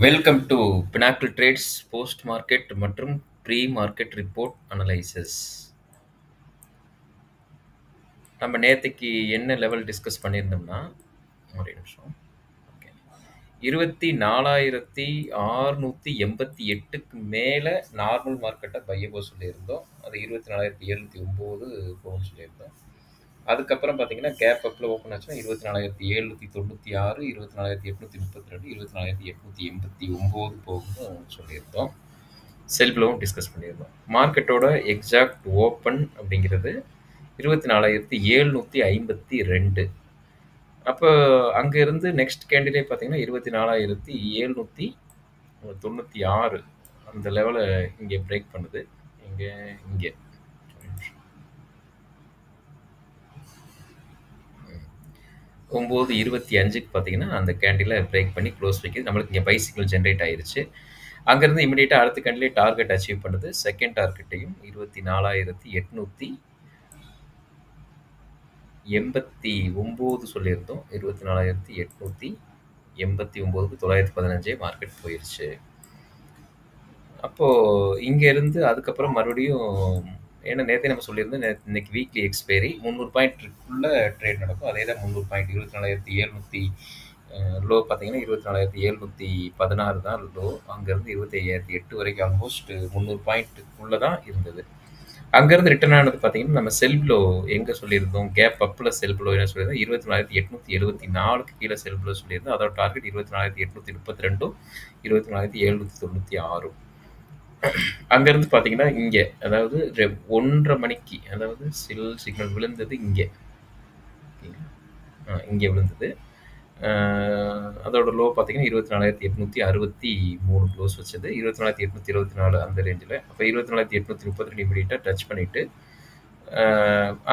Welcome to Pinnacle Trades post market மற்றும் pre market report analysis. நம்ம நேற்றுக்கு என்ன லெவல் டிஸ்கஸ் பண்ணியிருந்தோம்னா, ஒரே நிமிஷம். ஓகே, 24,688க்கு மேலே நார்மல் மார்க்கெட்டை பையபோ சொல்லியிருந்தோம். அது 24,709 போகும்னு சொல்லியிருந்தோம். அதுக்கப்புறம் பார்த்தீங்கன்னா கேப் அப்பில் ஓப்பன் ஆச்சுன்னா 24,796, 24,832, 24,889 போகும்னு சொல்லியிருந்தோம். செல்ஃப்லவும் டிஸ்கஸ் பண்ணியிருந்தோம். மார்க்கெட்டோட எக்ஸாக்ட் ஓப்பன் அப்படிங்கிறது 24,752. அப்போ அங்கேருந்து நெக்ஸ்ட் கேண்டிடே பார்த்தீங்கன்னா 24,796 அந்த லெவலை இங்கே பிரேக் பண்ணுது. இங்கே 9:25க்கு பார்த்தீங்கன்னா அந்த கேண்டிலை பிரேக் பண்ணி க்ளோஸ் வைக்குது. நம்மளுக்கு இங்கே பை சிக்னல் ஜென்ரேட் ஆயிருச்சு. அங்கேருந்து இமிடியேட்டாக அடுத்த கேண்டிலே டார்கெட் அச்சீவ் பண்ணுது. செகண்ட் டார்கெட்டையும் 24,889 சொல்லியிருந்தோம். 24,889க்கு 915 மார்க்கெட் போயிருச்சு. அப்போது இங்கேருந்து அதுக்கப்புறம் மறுபடியும் ஏன்னா நேற்றே நம்ம சொல்லியிருந்தோம், இன்னைக்கு வீக்லி எக்ஸ்பைரி 300 பாயிண்ட்டுக்குள்ளே ட்ரேட் நடக்கும். அதே தான் 300 பாயிண்ட் 24,700 லோ பார்த்தீங்கன்னா 24,716 தான் லோ. அங்கேருந்து 25,008 வரைக்கும் ஆல்மோஸ்ட் 300 பாயிண்ட்டுக்குள்ளே தான் இருந்தது. அங்கேருந்து ரிட்டர்ன் ஆனது பார்த்தீங்கன்னா நம்ம செல்ஃப்லோ எங்கே சொல்லியிருந்தோம், கேப் அப்பில் செல்ஃப்லோ என்ன சொல்லியிருந்தோம், 24,874க்கு கீழே செல்ஃப்லோ சொல்லியிருந்தோம். அதோட டார்கெட் 24,832, 24,796. அங்கேருந்து பார்த்தீங்கன்னா இங்கே அதாவது 1:30 மணிக்கு அதாவது சிக்னல் விழுந்தது இங்கே இங்கே விழுந்தது. அதோட லோ பார்த்தீங்கன்னா 24,863 க்ளோஸ் வச்சது. 24,824 அந்த ரேஞ்சில். அப்போ 24,832 இமீடியட்டாக டச் பண்ணிவிட்டு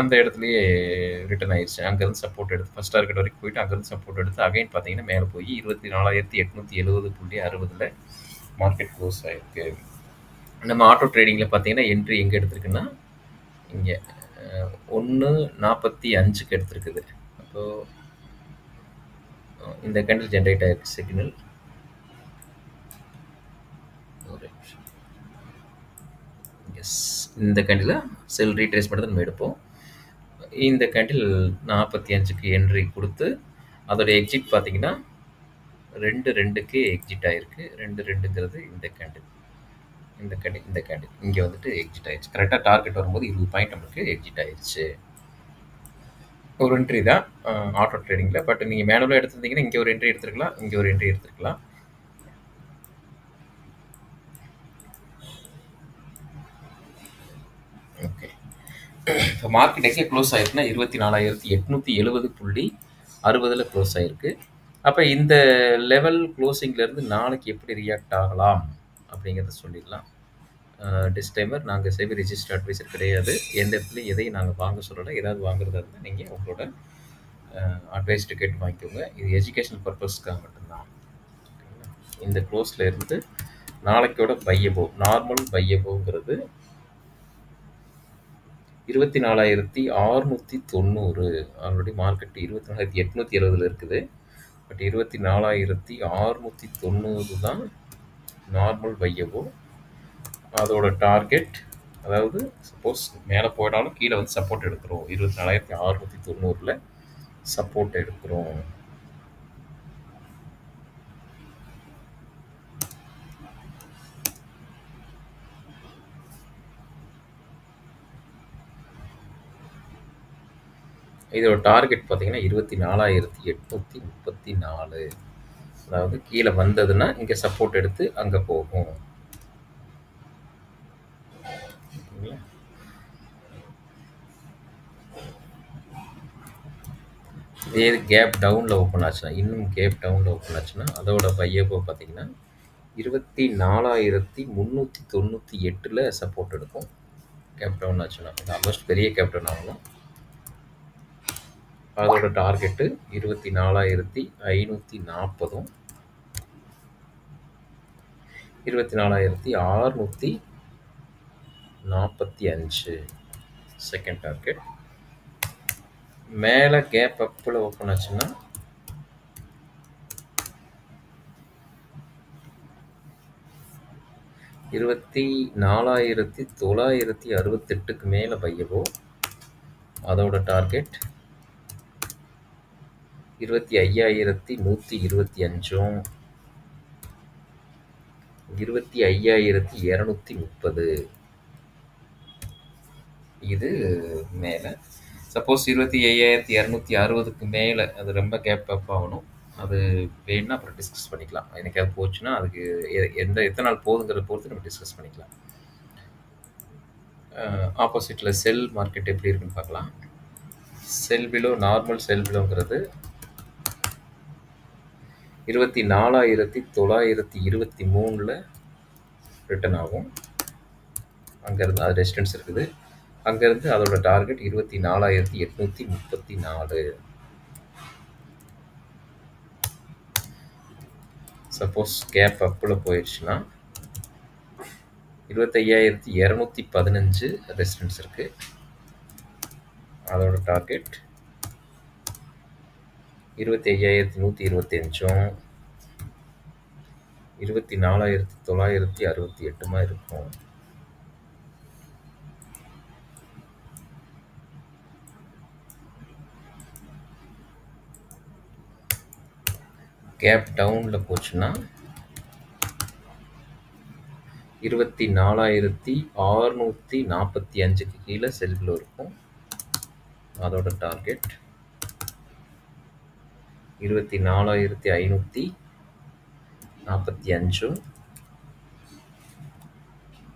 அந்த இடத்துலையே ரிட்டர்ன் ஆயிடுச்சு. அங்கேருந்து சப்போர்ட் எடுத்து ஃபஸ்ட் டார்கெட் வரைக்கும் போயிட்டு அங்கேருந்து சப்போர்ட் எடுத்து அகைன் பார்த்தீங்கன்னா மேலே போய் 24,870.60 மார்க்கெட் க்ளோஸ் ஆகிருக்கு. நம்ம ஆட்டோ ட்ரேடிங்கில் பார்த்தீங்கன்னா என்ட்ரி எங்கே எடுத்திருக்குன்னா இங்கே 1:45க்கு எடுத்திருக்குது. அப்போது இந்த கேண்டில் ஜென்ரேட் ஆயிருக்கு சிக்னல். எஸ், இந்த கேண்டில் செல் ரீட்ரேஸ் மட்டும் தான் நம்ம எடுப்போம். இந்த கேண்டில் 45க்கு என்ட்ரி கொடுத்து அதோடைய எக்ஸிட் பார்த்தீங்கன்னா 2:2க்கு எக்ஸிட் ஆயிருக்கு. 2:2ங்கிறது இந்த கேண்டில் இங்கே வந்துட்டு எக்ஸிட் ஆயிடுச்சு. கரெக்டாக டார்கெட் வரும்போது 20 பாயிண்ட் நம்மளுக்கு எக்ஸிட் ஆயிடுச்சு. ஒரு என்ட்ரி தான் ஆட்டோ ட்ரேடிங்கில். பட் நீங்கள் மேனுவலாக எடுத்திருந்தீங்கன்னா இங்கே ஒரு என்ட்ரி எடுத்துருக்கலாம், இங்கே ஒரு என்ட்ரி எடுத்துருக்கலாம். ஓகே, இப்போ மார்க்கெட் எங்கே க்ளோஸ் ஆயிருக்குன்னா 24,870.60 க்ளோஸ் ஆயிருக்கு. அப்போ இந்த லெவல் க்ளோசிங்லேருந்து நாளைக்கு எப்படி ரியாக்ட் ஆகலாம் அப்படிங்கிறத சொல்லிடலாம். டிஸ்க்ளைமர், நாங்கள் செபி ரிஜிஸ்டர் அட்வைசர் கிடையாது. எந்த இடத்துலையும் எதையும் நாங்கள் வாங்க சொல்லலை. ஏதாவது வாங்குறதா இருந்தால் நீங்கள் உங்களோட அட்வைஸ்ட்டு கேட்டு வாங்கிக்கோங்க. இது எஜுகேஷனல் பர்பஸ்க்காக மட்டும்தான். இந்த க்ளோஸில் இருந்து நாளைக்கோட பையபோ நார்மல் பையபோங்கிறது 24,690. ஆல்ரெடி மார்க்கெட் 24,870 இருக்குது. பட் 24,690 தான் நார்மல் பையபோ. அதோட டார்கெட் அதாவது சப்போஸ் மேலே போயிடாலும் கீழே வந்து சப்போர்ட் எடுக்கிறோம். 24,690 சப்போர்ட் எடுக்கிறோம். இதோட டார்கெட் பார்த்தீங்கன்னா 24,834. அதாவது கீழே வந்ததுன்னா இங்கே சப்போர்ட் எடுத்து அங்கே போகும். இதே கேப் டவுனில் ஓப்பன் ஆச்சுன்னா அதோட பையப்போ பார்த்தீங்கன்னா 24,398 சப்போர்ட் எடுக்கும். கேப் டவுன் ஆச்சுன்னா இது ஆல்மோஸ்ட் பெரிய கேப் டவுன் ஆகணும். அதோட டார்கெட்டு 24,540, 24,645 செகண்ட் டார்கெட். மேலே கேப் அப்பில் ஓப்பன் ஆச்சுன்னா 24,968க்கு மேல பையவோ அதோட டார்கெட் 25,125ம் 25,230 இது மேல. சப்போஸ் 25,260க்கு மேல அது ரொம்ப கேப் அப் ஆகணும். அது வேணும்னா அப்புறம் டிஸ்கஸ் பண்ணிக்கலாம். என்னைக்காவது போச்சுன்னா அதுக்கு எத்தனை நாள் போகுதுங்கிறத பொறுத்து நம்ம டிஸ்கஸ் பண்ணிக்கலாம். ஆப்போசிட்ல செல் மார்க்கெட் எப்படி இருக்குன்னு பார்க்கலாம். செல் பிலோ நார்மல் செல் பிலோங்கிறது 24,923ல ரிட்டர்ன் ஆகும். அங்கேருந்து அது ரெசிஸ்டன்ஸ் இருக்குது. அங்கேருந்து அதோட டார்கெட் 24,834. சப்போஸ் கேப் அப்பில் போயிடுச்சுன்னா 25,215 ரெசிஸ்டன்ஸ் இருக்கு. அதோட டார்கெட் 25,125ம் 24,968 இருக்கும். கேப் டவுனில் போச்சுன்னா 24,645க்கு கீழே செல்பில் இருக்கும். அதோட டார்கெட் 24,545ம்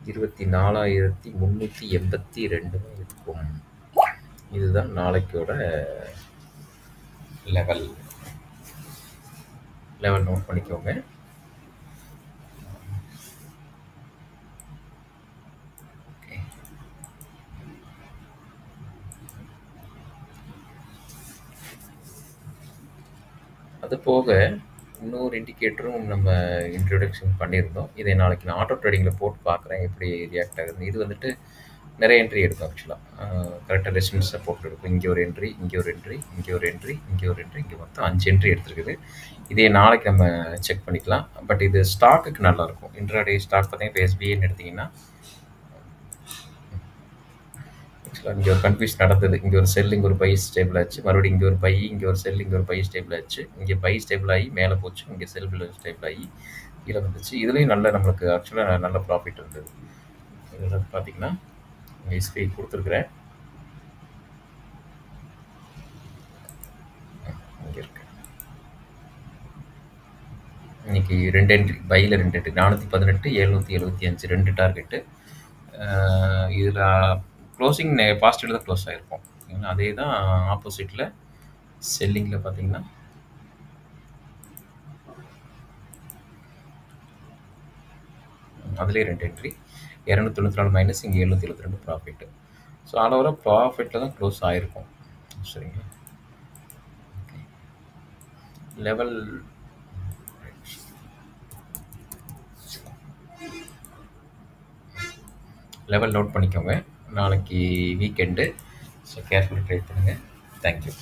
24,382 இருக்கும். இதுதான் நாளைக்கோட லெவல் நோட் பண்ணிக்கோங்க. அது போக இன்னொரு இண்டிகேட்டரும் நம்ம இன்ட்ரொடக்ஷன் பண்ணியிருந்தோம். இதை நாளைக்கு நான் ஆட்டோ ட்ரேடிங்கில் போட்டு பார்க்குறேன் எப்படி ரியாக்ட் ஆகுதுன்னு. இது வந்துட்டு நிறைய என்ட்ரி எடுக்கும். ஆக்சுவலாக கரெக்டாக ரெசிஸ்டன்ஸ் சப்போர்ட் எடுக்கும். இங்கே ஒரு என்ட்ரி, இங்கே ஒரு என்ட்ரி, இங்கே ஒரு என்ட்ரி, இங்கே ஒரு என்ட்ரி, இங்கே மொத்தம் 5 என்ட்ரி எடுத்துருக்குது. இதே நாளைக்கு நம்ம செக் பண்ணிக்கலாம். பட் இது ஸ்டாக்குக்கு நல்லாயிருக்கும். இன்ட்ராடே ஸ்டாக் பார்த்தீங்கன்னா இப்போ எஸ்பிஐன்னு எடுத்திங்கன்னா ஆக்சுவலாக இங்கே ஒரு கன்ஃபியூஸ் நடந்தது. இங்கே ஒரு செல், இங்கே ஒரு பை ஸ்டேபிள் ஆச்சு. மறுபடியும் இங்கே ஒரு பை, இங்கே ஒரு செல், இங்கே ஒரு பை ஸ்டேபிள் ஆச்சு. இங்கே பை ஸ்டேபிள் ஆகி மேலே போச்சு. இங்கே செல் ஸ்டேபிள் ஆகி கீழே வந்துச்சு. இதுலேயும் நல்ல நம்மளுக்கு ஆக்சுவலாக நல்ல ப்ராஃபிட் இருந்தது. இதில் பார்த்தீங்கன்னா எஸ்பிஐ கொடுத்துருக்குறேன். இங்கே இருக்கு. இன்னைக்கு 2 என்ட்ரி, பையில் 2 என்ட்ரி, 418, 775 2 டார்கெட்டு. இதில் க்ளோசிங் பாசிட்டிவ் தான் க்ளோஸ் ஆகிருக்கும். அதே தான் ஆப்போசிட்டில் செல்லிங்கில் பார்த்தீங்கன்னா அதுலேயே 2 என்ட்ரி, 294 மைனஸ், இங்கே 772 ப்ராஃபிட்டு. ஸோ ஆல் ஓவராக ப்ராஃபிட்டில் தான் க்ளோஸ் ஆகிருக்கும். சரிங்களா? லெவல் நோட் பண்ணிக்கோங்க. நாளைக்கு வீக்கெண்டு. ஸோ கேர்ஃபுல்லாக ட்ரேட் பண்ணுங்கள். தேங்க்யூ.